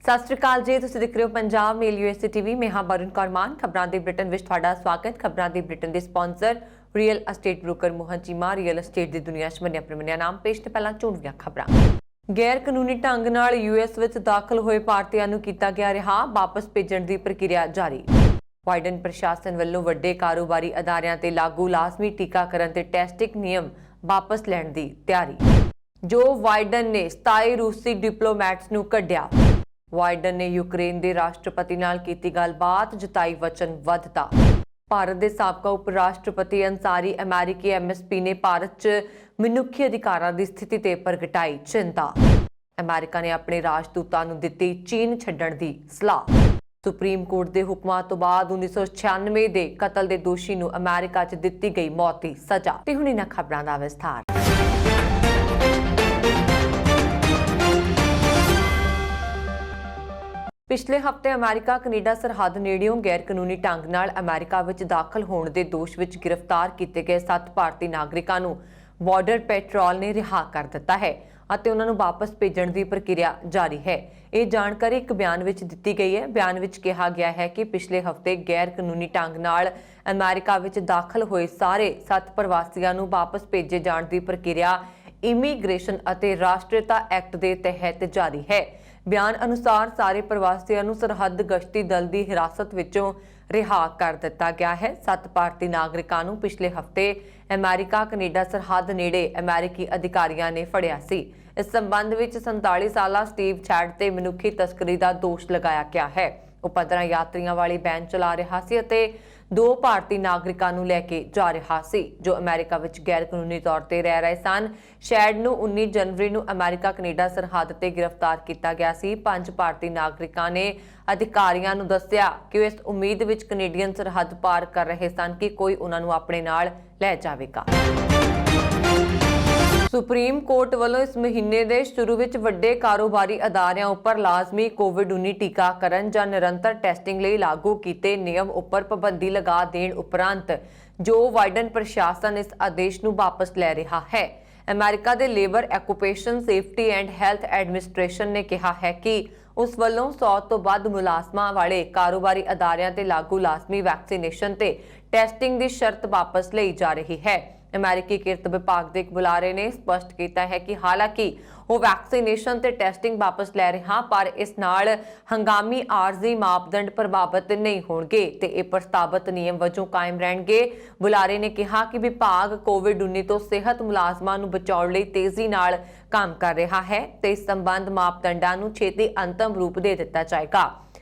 सत श्री अकाल जी, तुसीं देख रहे हो पंजाब मेल यूएसए टीवी। मैं हाँ वरुण कौर मान। खबरां दी ब्रिटेन विच तुहाडा स्वागत। खबरां दी ब्रिटेन दे sponsor real estate broker Mohan Cheema. Real estate दी दुनिया च मन्निया प्रमन्निया नाम पेश ने पहला ਝੋਂਵੀਆਂ खबरां। गैर कानूनी ढंग नाल यूएस विच दाखल होए ਭਾਰਤੀਆਂ ਨੂੰ ਕੀਤਾ ਗਿਆ ਰਿਹਾ, वापस भेजण ਦੀ ਪ੍ਰਕਿਰਿਆ ਜਾਰੀ। ਬਾਈਡਨ ਪ੍ਰਸ਼ਾਸਨ ਵੱਲੋਂ ਵੱਡੇ ਕਾਰੋਬਾਰੀ ਅਦਾਰਿਆਂ ਤੇ ਲਾਗੂ ਲਾਜ਼ਮੀ ਟੀਕਾਕਰਨ ਤੇ ਟੈਸਟਿੰਗ ਨਿਯਮ ਵਾਪਸ ਲੈਣ ਦੀ ਤਿਆਰੀ। ਜੋ ਬਾਈਡਨ ਨੇ 27 ਰੂਸੀ ਡਿਪਲੋਮੈਟਸ ਨੂੰ ਕੱਢਿਆ। ਬਾਈਡਨ ਨੇ यूक्रेन ਦੇ ਰਾਸ਼ਟਰਪਤੀ ਨਾਲ ਕੀਤੀ ਗੱਲਬਾਤ, ਜਤਾਈ ਵਚਨਬੱਧਤਾ। ਭਾਰਤ ਦੇ ਸਾਬਕਾ ਉਪ ਰਾਸ਼ਟਰਪਤੀ ਅੰਸਾਰੀ ਅਮਰੀਕੀ ਐਮਐਸਪੀ ਨੇ ਭਾਰਤ 'ਚ ਮਨੁੱਖੀ ਅਧਿਕਾਰਾਂ ਦੀ ਸਥਿਤੀ ਤੇ ਪ੍ਰਗਟਾਈ ਚਿੰਤਾ। ਅਮਰੀਕਾ ਨੇ ਆਪਣੇ ਰਾਜਦੂਤਾਂ ਨੂੰ ਦਿੱਤੀ ਚੀਨ ਛੱਡਣ ਦੀ ਸਲਾਹ। ਸੁਪਰੀਮ ਕੋਰਟ ਦੇ ਹੁਕਮਾਂ ਤੋਂ ਬਾਅਦ 1996 ਦੇ ਕਤਲ ਦੇ ਦੋਸ਼ੀ ਨੂੰ ਅਮਰੀਕਾ 'ਚ ਦਿੱਤੀ ਗਈ ਮੌਤ ਦੀ ਸਜ਼ਾ। ਤੇ ਹੁਣ ਇਹਨਾਂ ਖਬਰਾਂ ਦਾ ਵਿਸਥਾਰ। ਪਿਛਲੇ ਹਫ਼ਤੇ ਅਮਰੀਕਾ ਕੈਨੇਡਾ ਸਰਹੱਦ ਨੇੜਿਓਂ ਗੈਰ ਕਾਨੂੰਨੀ ਢੰਗ ਨਾਲ ਅਮਰੀਕਾ ਵਿੱਚ ਦਾਖਲ ਹੋਣ ਦੇ ਦੋਸ਼ ਵਿੱਚ ਗ੍ਰਿਫਤਾਰ ਕੀਤੇ ਗਏ 7 ਭਾਰਤੀ ਨਾਗਰਿਕਾਂ ਨੂੰ ਬਾਰਡਰ ਪੈਟਰੋਲ ਨੇ ਰਿਹਾ ਕਰ ਦਿੱਤਾ ਹੈ ਅਤੇ ਉਹਨਾਂ ਨੂੰ ਵਾਪਸ ਭੇਜਣ ਦੀ ਪ੍ਰਕਿਰਿਆ ਜਾਰੀ ਹੈ। ਇਹ ਜਾਣਕਾਰੀ ਇੱਕ ਬਿਆਨ ਵਿੱਚ ਦਿੱਤੀ ਗਈ ਹੈ। ਬਿਆਨ ਵਿੱਚ ਕਿਹਾ ਗਿਆ ਹੈ ਕਿ ਪਿਛਲੇ ਹਫ਼ਤੇ ਗੈਰ ਕਾਨੂੰਨੀ ਢੰਗ ਨਾਲ ਅਮਰੀਕਾ ਵਿੱਚ ਦਾਖਲ ਹੋਏ ਸਾਰੇ 7 ਪ੍ਰਵਾਸੀਆਂ ਨੂੰ ਵਾਪਸ ਭੇਜੇ ਜਾਣ ਦੀ ਪ੍ਰਕਿਰਿਆ ਇਮੀਗ੍ਰੇਸ਼ਨ ਅਤੇ ਰਾਸ਼ਟਰੀਅਤਾ ਐਕਟ ਦੇ ਤਹਿਤ ਜਾਰੀ ਹੈ। ਬਿਆਨ ਅਨੁਸਾਰ ਸਾਰੇ ਪ੍ਰਵਾਸੀਆਂ ਨੂੰ ਸਰਹੱਦ ਗਸ਼ਤੀ ਦਲ ਦੀ ਹਿਰਾਸਤ ਵਿੱਚੋਂ ਰਿਹਾ ਕਰ ਦਿੱਤਾ ਗਿਆ ਹੈ। 7 ਭਾਰਤੀ ਨਾਗਰਿਕਾਂ ਨੂੰ ਪਿਛਲੇ ਹਫ਼ਤੇ ਅਮਰੀਕਾ ਕੈਨੇਡਾ ਸਰਹੱਦ ਨੇੜੇ ਅਮਰੀਕੀ ਅਧਿਕਾਰੀਆਂ ਨੇ ਫੜਿਆ ਸੀ। ਇਸ ਸੰਬੰਧ ਵਿੱਚ 47 ਸਾਲਾ ਸਟੀਵ ਚੈਡ ਤੇ ਮਨੁੱਖੀ ਤਸਕਰੀ ਦਾ ਦੋਸ਼ ਲਗਾਇਆ ਗਿਆ ਹੈ। ਉਹ 15 ਯਾਤਰੀਆਂ ਵਾਲੀ ਵੈਨ ਚਲਾ ਰਿਹਾ ਸੀ ਅਤੇ 2 ਭਾਰਤੀ ਨਾਗਰਿਕਾਂ ਨੂੰ ਲੈ ਕੇ ਜਾ ਰਿਹਾ ਸੀ ਜੋ ਅਮਰੀਕਾ ਵਿੱਚ ਗੈਰ ਕਾਨੂੰਨੀ ਤੌਰ ਤੇ ਰਹਿ ਰਹੇ ਸਨ। ਸ਼ੈਡ ਨੂੰ 19 ਜਨਵਰੀ ਨੂੰ ਅਮਰੀਕਾ ਕੈਨੇਡਾ ਸਰਹੱਦ ਤੇ ਗ੍ਰਿਫਤਾਰ ਕੀਤਾ ਗਿਆ ਸੀ। 5 ਭਾਰਤੀ ਨਾਗਰਿਕਾਂ ਨੇ ਅਧਿਕਾਰੀਆਂ ਨੂੰ ਦੱਸਿਆ ਕਿ ਉਹ ਇਸ ਉਮੀਦ ਵਿੱਚ ਕੈਨੇਡੀਅਨ ਸਰਹੱਦ ਪਾਰ ਕਰ ਰਹੇ ਸਨ ਕਿ ਕੋਈ ਉਹਨਾਂ ਨੂੰ ਆਪਣੇ ਨਾਲ ਲੈ ਜਾਵੇਗਾ। ਸੁਪਰੀਮ ਕੋਰਟ ਵੱਲੋਂ ਇਸ ਮਹੀਨੇ ਦੇ ਸ਼ੁਰੂ ਵਿੱਚ ਵੱਡੇ ਕਾਰੋਬਾਰੀ ਅਦਾਰਿਆਂ ਉੱਪਰ ਲਾਜ਼ਮੀ ਕੋਵਿਡ-19 ਟੀਕਾਕਰਨ ਜਾਂ ਨਿਰੰਤਰ ਟੈਸਟਿੰਗ ਲਈ ਲਾਗੂ ਕੀਤੇ ਨਿਯਮ ਉੱਪਰ ਪਾਬੰਦੀ ਲਗਾ ਦੇਣ ਉਪਰੰਤ ਜੋ ਬਾਈਡਨ ਪ੍ਰਸ਼ਾਸਨ ਇਸ ਆਦੇਸ਼ ਨੂੰ ਵਾਪਸ ਲੈ ਰਿਹਾ ਹੈ। ਅਮਰੀਕਾ ਦੇ labour, occupation safety and health administration ਨੇ ਕਿਹਾ ਹੈ ਕਿ ਉਸ ਵੱਲੋਂ 100 ਤੋਂ ਵੱਧ ਮੁਲਾਜ਼ਮਾਂ ਵਾਲੇ ਕਾਰੋਬਾਰੀ ਅਦਾਰਿਆਂ ਤੇ ਲਾਗੂ ਲਾਜ਼ਮੀ ਵੈਕਸੀਨੇਸ਼ਨ ਤੇ ਟੈਸਟਿੰਗ ਦੀ ਸ਼ਰਤ ਵਾਪਸ ਲਈ ਜਾ ਰਹੀ ਹੈ। ਅਮਰੀਕੀ ਕਿਰਤ ਵਿਭਾਗ ਦੇ ਇੱਕ ਬੁਲਾਰੇ ਨੇ ਸਪਸ਼ਟ ਕੀਤਾ ਹੈ ਕਿ ਹਾਲਾਂਕਿ ਉਹ ਵੈਕਸੀਨੇਸ਼ਨ ਤੇ ਟੈਸਟਿੰਗ ਵਾਪਸ ਲੈ ਰਿਹਾ, ਪਰ ਇਸ ਨਾਲ ਹੰਗਾਮੀ ਆਰਜ਼ੀ ਮਾਪਦੰਡ ਪ੍ਰਭਾਵਿਤ ਨਹੀਂ ਹੋਣਗੇ ਤੇ ਇਹ ਪ੍ਰਸਤਾਵਿਤ ਨਿਯਮ ਵਜੋਂ ਕਾਇਮ ਰਹਿਣਗੇ। ਬੁਲਾਰੇ ਨੇ ਕਿਹਾ ਕਿ ਵਿਭਾਗ ਕੋਵਿਡ-19 ਤੋਂ ਸਿਹਤ ਮੁਲਾਜ਼ਮਾਂ ਨੂੰ ਬਚਾਉਣ ਲਈ ਤੇਜ਼ੀ ਨਾਲ ਕੰਮ ਕਰ ਰਿਹਾ ਹੈ ਤੇ ਇਸ ਸੰਬੰਧ ਮਾਪਦੰਡਾਂ ਨੂੰ ਛੇਤੀ ਅੰਤਮ ਰੂਪ ਦੇ ਦਿੱਤਾ ਜਾਏਗਾ।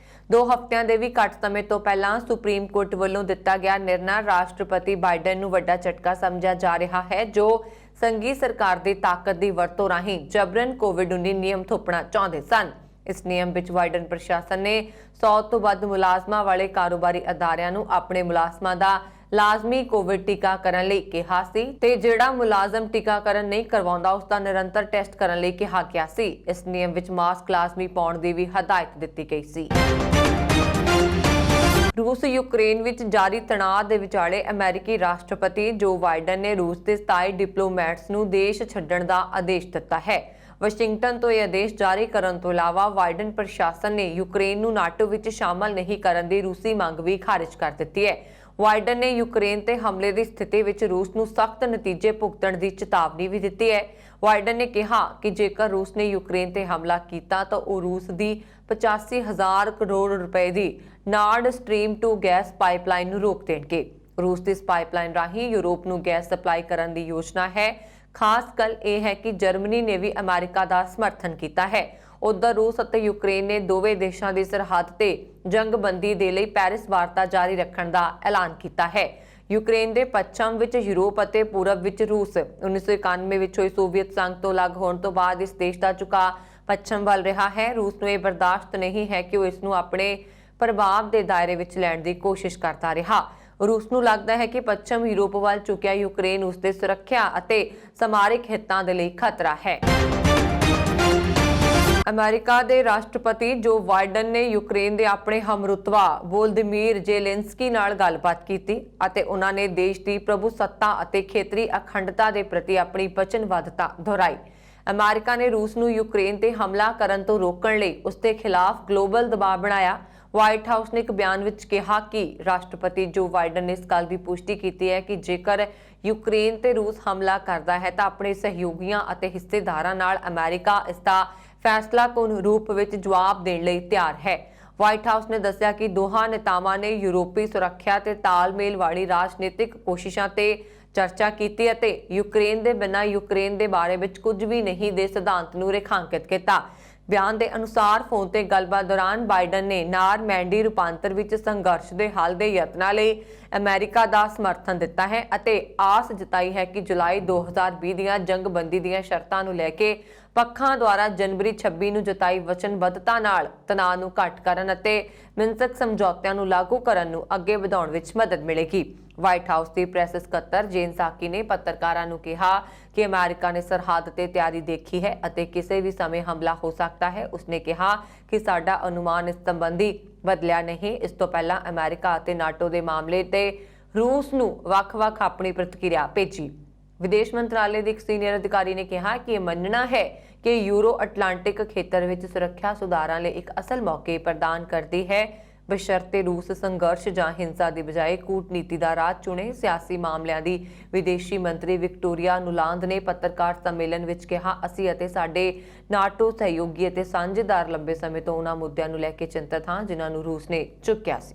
2 ਹਫ਼ਤਿਆਂ ਦੇ ਵੀ ਘੱਟ ਸਮੇਂ ਤੋਂ ਪਹਿਲਾਂ ਸੁਪਰੀਮ ਕੋਰਟ ਵੱਲੋਂ ਦਿੱਤਾ ਗਿਆ ਨਿਰਣਾ ਰਾਸ਼ਟਰਪਤੀ ਬਾਈਡਨ ਨੂੰ ਵੱਡਾ ਝਟਕਾ ਸਮਝਿਆ ਜਾ ਰਿਹਾ ਹੈ ਜੋ ਸੰਘੀ ਸਰਕਾਰ ਦੀ ਤਾਕਤ ਦੀ ਵਰਤੋਂ ਰਾਹੀਂ ਜਬਰਨ ਕੋਵਿਡ-19 ਨਿਯਮ ਥੋਪਣਾ ਚਾਹੁੰਦੇ ਸਨ। ਇਸ ਨਿਯਮ ਵਿੱਚ ਬਾਈਡਨ ਪ੍ਰਸ਼ਾਸਨ ਨੇ 100 ਤੋਂ ਵੱਧ ਮੁਲਾਜ਼ਮਾਂ ਵਾਲੇ ਕਾਰੋਬਾਰੀ ਅਦਾਰਿਆਂ ਨੂੰ ਆਪਣੇ ਮੁਲਾਜ਼ਮਾਂ ਦਾ ਲਾਜ਼ਮੀ ਕੋਵਿਡ ਟੀਕਾਕਰਨ ਲਈ ਕਿਹਾ ਸੀ ਤੇ ਜਿਹੜਾ ਮੁਲਾਜ਼ਮ ਟੀਕਾਕਰਨ ਨਹੀਂ ਕਰਵਾਉਂਦਾ ਉਸ ਦਾ ਨਿਰੰਤਰ ਟੈਸਟ ਕਰਨ ਲਈ ਕਿਹਾ ਗਿਆ ਸੀ। ਇਸ ਨਿਯਮ ਵਿੱਚ ਮਾਸਕ ਲਾਜ਼ਮੀ ਪਾਉਣ ਦੀ ਵੀ ਹਦਾਇਤ ਦਿੱਤੀ ਗਈ ਸੀ। ਰੂਸ ਯੂਕਰੇਨ ਵਿੱਚ ਜਾਰੀ ਤਣਾਅ ਦੇ ਵਿਚਾਲੇ ਅਮਰੀਕੀ ਰਾਸ਼ਟਰਪਤੀ ਜੋ ਬਾਈਡਨ ਨੇ ਰੂਸ ਦੇ 27 ਡਿਪਲੋਮੈਟਸ ਨੂੰ ਦੇਸ਼ ਛੱਡਣ ਦਾ ਆਦੇਸ਼ ਦਿੱਤਾ ਹੈ। ਵਾਸ਼ਿੰਗਟਨ ਤੋਂ ਇਹ ਆਦੇਸ਼ ਜਾਰੀ ਕਰਨ ਤੋਂ ਇਲਾਵਾ ਬਾਈਡਨ ਪ੍ਰਸ਼ਾਸਨ ਨੇ ਯੂਕਰੇਨ ਨੂੰ ਨਾਟੋ ਵਿੱਚ ਸ਼ਾਮਲ ਨਹੀਂ ਕਰਨ ਦੀ ਰੂਸੀ ਮੰਗ ਵੀ ਖਾਰਿਜ ਕਰ ਦਿੱਤੀ ਹੈ। ਬਾਈਡਨ ਨੇ ਯੂਕਰੇਨ ਤੇ ਹਮਲੇ ਦੀ ਸਥਿਤੀ ਵਿੱਚ ਰੂਸ ਨੂੰ ਸਖਤ ਨਤੀਜੇ ਭੁਗਤਣ ਦੀ ਚੇਤਾਵਨੀ ਵੀ ਦਿੱਤੀ ਹੈ। ਬਾਈਡਨ ਨੇ ਕਿਹਾ ਕਿ ਜੇਕਰ ਰੂਸ ਨੇ ਯੂਕਰੇਨ ਤੇ ਹਮਲਾ ਕੀਤਾ ਤਾਂ ਉਹ ਰੂਸ ਦੀ 85,000 ਕਰੋੜ ਰੁਪਏ ਦੀ ਨਾਰਡ ਸਟ੍ਰੀਮ 2 ਗੈਸ ਪਾਈਪਲਾਈਨ ਨੂੰ ਰੋਕ ਦੇਣਗੇ। ਰੂਸ ਦੀ ਇਸ ਪਾਈਪਲਾਈਨ ਰਾਹੀਂ ਯੂਰਪ ਨੂੰ ਗੈਸ ਸਪਲਾਈ ਕਰਨ ਦੀ ਯੋਜਨਾ ਹੈ। ਖਾਸ ਗੱਲ ਇਹ ਹੈ ਕਿ ਜਰਮਨੀ ਨੇ ਵੀ ਅਮਰੀਕਾ ਦਾ ਸਮਰਥਨ ਕੀਤਾ ਹੈ। ਉਧਰ ਰੂਸ ਅਤੇ ਯੂਕਰੇਨ ਨੇ ਦੋਵੇਂ ਦੇਸ਼ਾਂ ਦੀ ਸਰਹੱਦ ਤੇ ਜੰਗਬੰਦੀ ਦੇ ਲਈ ਪੈਰਿਸ ਵਾਰਤਾ ਜਾਰੀ ਰੱਖਣ ਦਾ ਐਲਾਨ ਕੀਤਾ ਹੈ। ਯੂਕਰੇਨ ਦੇ ਪੱਛਮ ਵਿੱਚ ਯੂਰਪ ਅਤੇ ਪੂਰਬ ਵਿੱਚ ਰੂਸ 1991 ਵਿੱਚ ਹੋਈ ਸੋਵੀਅਤ ਸੰਘ ਤੋਂ ਅਲੱਗ ਹੋਣ ਤੋਂ ਬਾਅਦ ਇਸ ਦੇਸ਼ ਦਾ ਝੁਕਾਅ ਪੱਛਮ ਵੱਲ ਰਿਹਾ ਹੈ। ਰੂਸ ਨੂੰ ਇਹ ਬਰਦਾਸ਼ਤ ਨਹੀਂ ਹੈ ਕਿ ਉਹ ਇਸ ਨੂੰ ਆਪਣੇ ਪ੍ਰਭਾਵ ਦੇ ਦਾਇਰੇ ਵਿੱਚ ਲੈਣ ਦੀ ਕੋਸ਼ਿਸ਼ ਕਰਦਾ ਰਿਹਾ। ਰੂਸ ਨੂੰ ਲੱਗਦਾ ਹੈ ਕਿ ਪੱਛਮ ਯੂਰਪ ਵੱਲ ਝੁਕਿਆ ਯੂਕਰੇਨ ਉਸ ਦੇ ਸੁਰੱਖਿਆ ਅਤੇ ਸਮਾਰਿਕ ਹਿੱਤਾਂ ਦੇ ਲਈ ਖਤਰਾ ਹੈ। ਅਮਰੀਕਾ ਦੇ ਰਾਸ਼ਟਰਪਤੀ ਜੋ ਬਾਈਡਨ ਨੇ ਯੂਕਰੇਨ ਦੇ ਆਪਣੇ ਹਮਰੁਤਬਾ ਵੋਲਦੀਮੀਰ ਜ਼ੇਲੈਂਸਕੀ ਨਾਲ ਗੱਲਬਾਤ ਕੀਤੀ ਅਤੇ ਉਹਨਾਂ ਨੇ ਦੇਸ਼ ਦੀ ਪ੍ਰਭੂਸੱਤਾ ਅਤੇ ਖੇਤਰੀ ਅਖੰਡਤਾ ਦੇ ਪ੍ਰਤੀ ਆਪਣੀ ਵਚਨਬੱਧਤਾ ਦੁਹਰਾਈ। ਅਮਰੀਕਾ ਨੇ ਰੂਸ ਨੂੰ ਯੂਕਰੇਨ ਤੇ ਹਮਲਾ ਕਰਨ ਤੋਂ ਰੋਕਣ ਲਈ ਉਸ ਦੇ ਖਿਲਾਫ ਗਲੋਬਲ ਦਬਾਅ ਬਣਾਇਆ। ਵਾਈਟ ਹਾਊਸ ਨੇ ਇੱਕ ਬਿਆਨ ਵਿੱਚ ਕਿਹਾ ਕਿ ਰਾਸ਼ਟਰਪਤੀ ਜੋ ਬਾਈਡਨ ਨੇ ਇਸ ਗੱਲ ਦੀ ਪੁਸ਼ਟੀ ਕੀਤੀ ਹੈ ਕਿ ਜੇਕਰ ਯੂਕਰੇਨ ਤੇ ਰੂਸ ਹਮਲਾ ਕਰਦਾ ਹੈ ਤਾਂ ਆਪਣੇ ਸਹਿਯੋਗੀਆਂ ਅਤੇ ਹਿੱਸੇਦਾਰਾਂ ਨਾਲ ਅਮਰੀਕਾ ਇਸ ਦਾ ਫੈਸਲਾਕੁਨ ਰੂਪ ਵਿੱਚ ਜਵਾਬ ਦੇਣ ਲਈ ਤਿਆਰ ਹੈ। ਵਾਈਟ ਹਾਊਸ ਨੇ ਦੱਸਿਆ ਕਿ ਦੋਹਾਂ ਨੇਤਾਵਾਂ ਨੇ ਯੂਰਪੀ ਸੁਰੱਖਿਆ ਤੇ ਤਾਲਮੇਲ ਵਾਲੀ ਰਾਜਨੀਤਿਕ ਕੋਸ਼ਿਸ਼ਾਂ ਤੇ ਚਰਚਾ ਕੀਤੀ ਅਤੇ ਯੂਕਰੇਨ ਦੇ ਬਿਨਾਂ ਯੂਕਰੇਨ ਦੇ ਬਾਰੇ ਵਿੱਚ ਕੁਝ ਵੀ ਨਹੀਂ ਦੇ ਸਿਧਾਂਤ ਨੂੰ ਰੇਖਾਂਕਿਤ ਕੀਤਾ। ਬਿਆਨ ਦੇ ਅਨੁਸਾਰ ਫੋਨ ਤੇ ਗੱਲਬਾਤ ਦੌਰਾਨ ਬਾਈਡਨ ਨੇ ਨਾਰਮੈਂਡੀ ਰੂਪਾਂਤਰ ਵਿੱਚ ਸੰਘਰਸ਼ ਦੇ ਹੱਲ ਦੇ ਯਤਨਾਂ ਲਈ ਅਮਰੀਕਾ ਦਾ ਸਮਰਥਨ ਦਿੱਤਾ ਹੈ ਅਤੇ ਆਸ ਜਤਾਈ ਹੈ ਕਿ ਜੁਲਾਈ 2020 ਦੀਆਂ ਜੰਗਬੰਦੀ ਦੀਆਂ ਸ਼ਰਤਾਂ ਨੂੰ ਲੈ ਕੇ ਪੱਖਾਂ ਦੁਆਰਾ ਜਨਵਰੀ 26 ਨੂੰ ਜਤਾਈ ਵਚਨਬੱਧਤਾ ਨਾਲ ਤਣਾਅ ਨੂੰ ਘੱਟ ਕਰਨ ਅਤੇ ਮਿੰਸਕ ਸਮਝੌਤਿਆਂ ਨੂੰ ਲਾਗੂ ਕਰਨ ਨੂੰ ਅੱਗੇ ਵਧਾਉਣ ਵਿੱਚ ਮਦਦ ਮਿਲੇਗੀ। ਵਾਈਟ ਹਾਊਸ ਦੀ ਪ੍ਰੈਸ ਸਕੱਤਰ ਜੇਨ ਸਾਕੀ ਨੇ ਪੱਤਰਕਾਰਾਂ ਨੂੰ ਕਿਹਾ ਕਿ ਅਮਰੀਕਾ ਨੇ ਸਰਹੱਦ ਤੇ ਤਿਆਰੀ ਦੇਖੀ ਹੈ ਅਤੇ ਕਿਸੇ ਵੀ ਸਮੇਂ ਹਮਲਾ ਹੋ ਸਕਦਾ ਹੈ। ਉਸਨੇ ਕਿਹਾ ਕਿ ਸਾਡਾ ਅਨੁਮਾਨ ਇਸ ਸੰਬੰਧੀ ਬਦਲਿਆ ਨਹੀਂ। ਇਸ ਤੋਂ ਪਹਿਲਾਂ ਅਮਰੀਕਾ ਅਤੇ ਨਾਟੋ ਦੇ ਮਾਮਲੇ ਤੇ ਰੂਸ ਨੂੰ ਵੱਖ-ਵੱਖ ਆਪਣੀ ਪ੍ਰਤੀਕਿਰਿਆ ਭੇਜੀ। ਵਿਦੇਸ਼ ਮੰਤਰਾਲੇ ਦੇ ਇੱਕ ਸੀਨੀਅਰ ਅਧਿਕਾਰੀ ਨੇ ਕਿਹਾ ਕਿ ਇਹ ਮੰਨਣਾ ਹੈ ਕਿ ਯੂਰੋ ਅਟਲਾਂਟਿਕ ਖੇਤਰ ਵਿੱਚ ਸੁਰੱਖਿਆ ਸੁਧਾਰਾਂ ਲਈ ਇੱਕ ਅਸਲ ਮੌਕੇ ਪ੍ਰਦਾਨ ਕਰਦੀ ਹੈ, ਬਸ਼ਰਤੇ ਰੂਸ ਸੰਘਰਸ਼ ਜਾਂ ਹਿੰਸਾ ਦੀ ਬਜਾਏ ਕੂਟਨੀਤੀ ਦਾ ਰਾਹ ਚੁਣੇ। ਸਿਆਸੀ ਮਾਮਲਿਆਂ ਦੀ ਵਿਦੇਸ਼ੀ ਮੰਤਰੀ ਵਿਕਟੋਰੀਆ ਨੂਲਾਂਦ ਨੇ ਪੱਤਰਕਾਰ ਸੰਮੇਲਨ ਵਿੱਚ ਕਿਹਾ, ਅਸੀਂ ਅਤੇ ਸਾਡੇ ਨਾਟੋ ਸਹਿਯੋਗੀ ਅਤੇ ਸਾਂਝੇਦਾਰ ਲੰਬੇ ਸਮੇਂ ਤੋਂ ਉਹਨਾਂ ਮੁੱਦਿਆਂ ਨੂੰ ਲੈ ਕੇ ਚਿੰਤਤ ਹਾਂ ਜਿਨ੍ਹਾਂ ਨੂੰ ਰੂਸ ਨੇ ਚੁੱਕਿਆ ਸੀ।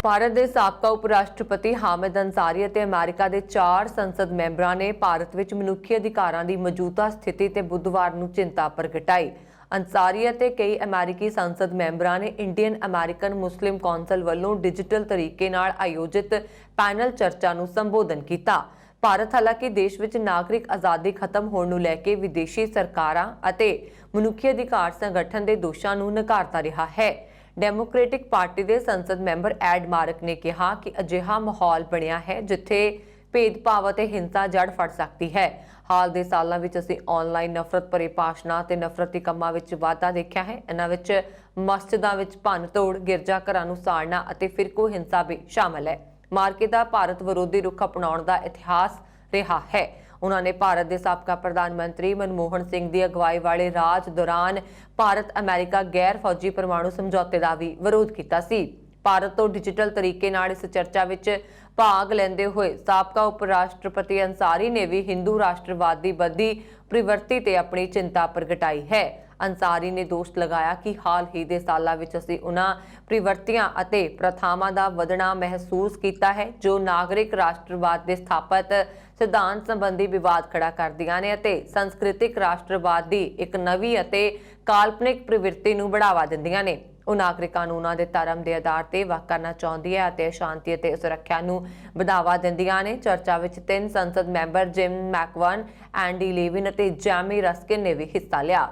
ਭਾਰਤ ਦੇ ਸਾਬਕਾ ਉਪ ਰਾਸ਼ਟਰਪਤੀ ਹਾਮਿਦ ਅੰਸਾਰੀ ਅਤੇ ਅਮਰੀਕਾ ਦੇ 4 ਸੰਸਦ ਮੈਂਬਰਾਂ ਨੇ ਭਾਰਤ ਵਿੱਚ ਮਨੁੱਖੀ ਅਧਿਕਾਰਾਂ ਦੀ ਮੌਜੂਦਾ ਸਥਿਤੀ ਤੇ ਬੁੱਧਵਾਰ ਨੂੰ ਚਿੰਤਾ ਪ੍ਰਗਟਾਈ। ਅੰਸਾਰੀ ਅਤੇ ਕਈ ਅਮਰੀਕੀ ਸੰਸਦ ਮੈਂਬਰਾਂ ਨੇ ਇੰਡੀਅਨ ਅਮਰੀਕਨ ਮੁਸਲਿਮ ਕੌਂਸਲ ਵੱਲੋਂ ਡਿਜੀਟਲ ਤਰੀਕੇ ਨਾਲ ਆਯੋਜਿਤ ਪੈਨਲ ਚਰਚਾ ਨੂੰ ਸੰਬੋਧਨ ਕੀਤਾ। ਭਾਰਤ ਹਾਲਾਂਕਿ ਦੇਸ਼ ਵਿੱਚ ਨਾਗਰਿਕ ਆਜ਼ਾਦੀ ਖਤਮ ਹੋਣ ਨੂੰ ਲੈ ਕੇ ਵਿਦੇਸ਼ੀ ਸਰਕਾਰਾਂ ਅਤੇ ਮਨੁੱਖੀ ਅਧਿਕਾਰ ਸੰਗਠਨ ਦੇ ਦੋਸ਼ਾਂ ਨੂੰ ਨਕਾਰਦਾ ਰਿਹਾ ਹੈ। ਡੈਮੋਕ੍ਰੈਟਿਕ ਪਾਰਟੀ ਦੇ ਸੰਸਦ ਮੈਂਬਰ ਐਡ ਮਾਰਕ ਨੇ ਕਿਹਾ ਕਿ ਅਜਿਹਾ ਮਾਹੌਲ ਬਣਿਆ ਹੈ ਜਿੱਥੇ ਭੇਦਭਾਵ ਅਤੇ ਹਿੰਸਾ ਜੜ ਫੜ ਸਕਦੀ ਹੈ। ਹਾਲ ਦੇ ਸਾਲਾਂ ਵਿੱਚ ਅਸੀਂ ਆਨਲਾਈਨ ਨਫ਼ਰਤ ਭਰੇ ਭਾਸ਼ਣਾਂ ਤੇ ਨਫ਼ਰਤੀ ਕੰਮਾਂ ਵਿੱਚ ਵਾਧਾ ਦੇਖਿਆ ਹੈ। ਇਹਨਾਂ ਵਿੱਚ ਮਸਜਿਦਾਂ ਵਿੱਚ ਭੰਨ-ਤੋੜ, ਗਿਰਜਾਘਰਾਂ ਨੂੰ ਸਾੜਨਾ ਅਤੇ ਫਿਰਕੂ ਹਿੰਸਾ ਵੀ ਸ਼ਾਮਲ ਹੈ। ਮਾਰਕੇ ਦਾ ਭਾਰਤ ਵਿਰੋਧੀ ਰੁਖ ਅਪਣਾਉਣ ਦਾ ਇਤਿਹਾਸ ਰਿਹਾ ਹੈ। ਉਹਨਾਂ ਨੇ ਭਾਰਤ ਦੇ ਸਾਬਕਾ ਪ੍ਰਧਾਨ ਮੰਤਰੀ ਮਨਮੋਹਨ ਸਿੰਘ ਦੀ ਅਗਵਾਈ ਵਾਲੇ ਰਾਜ ਦੌਰਾਨ ਭਾਰਤ ਅਮਰੀਕਾ ਗੈਰ ਫੌਜੀ ਪਰਮਾਣੂ ਸਮਝੌਤੇ ਦਾ ਵੀ ਵਿਰੋਧ ਕੀਤਾ ਸੀ। ਭਾਰਤ ਤੋਂ ਡਿਜੀਟਲ ਤਰੀਕੇ ਨਾਲ ਇਸ ਚਰਚਾ ਵਿੱਚ ਭਾਗ ਲੈਂਦੇ ਹੋਏ ਸਾਬਕਾ ਉਪ ਰਾਸ਼ਟਰਪਤੀ ਅੰਸਾਰੀ ਨੇ ਵੀ ਹਿੰਦੂ ਰਾਸ਼ਟਰਵਾਦ ਦੀ ਵੱਧਦੀ ਪ੍ਰਵਿਰਤੀ ਤੇ ਆਪਣੀ ਚਿੰਤਾ ਪ੍ਰਗਟਾਈ ਹੈ। ਅੰਸਾਰੀ ਨੇ ਦੋਸ਼ ਲਗਾਇਆ ਕਿ ਹਾਲ ਹੀ ਦੇ ਸਾਲਾਂ ਵਿੱਚ ਅਸੀਂ ਉਹਨਾਂ ਪ੍ਰਵਿਰਤੀਆਂ ਅਤੇ ਪ੍ਰਥਾਵਾਂ ਦਾ ਵਧਣਾ ਮਹਿਸੂਸ ਕੀਤਾ ਹੈ ਜੋ ਨਾਗਰਿਕ ਰਾਸ਼ਟਰਵਾਦ ਦੇ ਸਥਾਪਿਤ ਸਿਧਾਂਤ ਸੰਬੰਧੀ ਵਿਵਾਦ ਖੜਾ ਕਰਦੀਆਂ ਨੇ ਅਤੇ ਸੰਸਕ੍ਰਿਤਿਕ ਰਾਸ਼ਟਰਵਾਦ ਦੀ ਇੱਕ ਨਵੀਂ ਅਤੇ ਕਾਲਪਨਿਕ ਪ੍ਰਵਿਰਤੀ ਨੂੰ ਬੜਾਵਾ ਦਿੰਦੀਆਂ ਨੇ। ਉਹ ਨਾਗਰਿਕਾਂ ਨੂੰ ਉਹਨਾਂ ਦੇ ਧਰਮ ਦੇ ਆਧਾਰ ਤੇ ਵੱਖ ਕਰਨਾ ਚਾਹੁੰਦੀ ਹੈ ਅਤੇ ਸ਼ਾਂਤੀ ਅਤੇ ਸੁਰੱਖਿਆ ਨੂੰ ਵਧਾਵਾ ਦਿੰਦੀਆਂ ਨੇ। ਚਰਚਾ ਵਿੱਚ 3 ਸੰਸਦ ਮੈਂਬਰ ਜਿਮ ਮੈਕਵਨ, ਐਂਡੀ ਲੇਵਿਨ ਅਤੇ ਜੈਮੀ ਰਸਕਿਨ ਨੇ ਵੀ ਹਿੱਸਾ ਲਿਆ।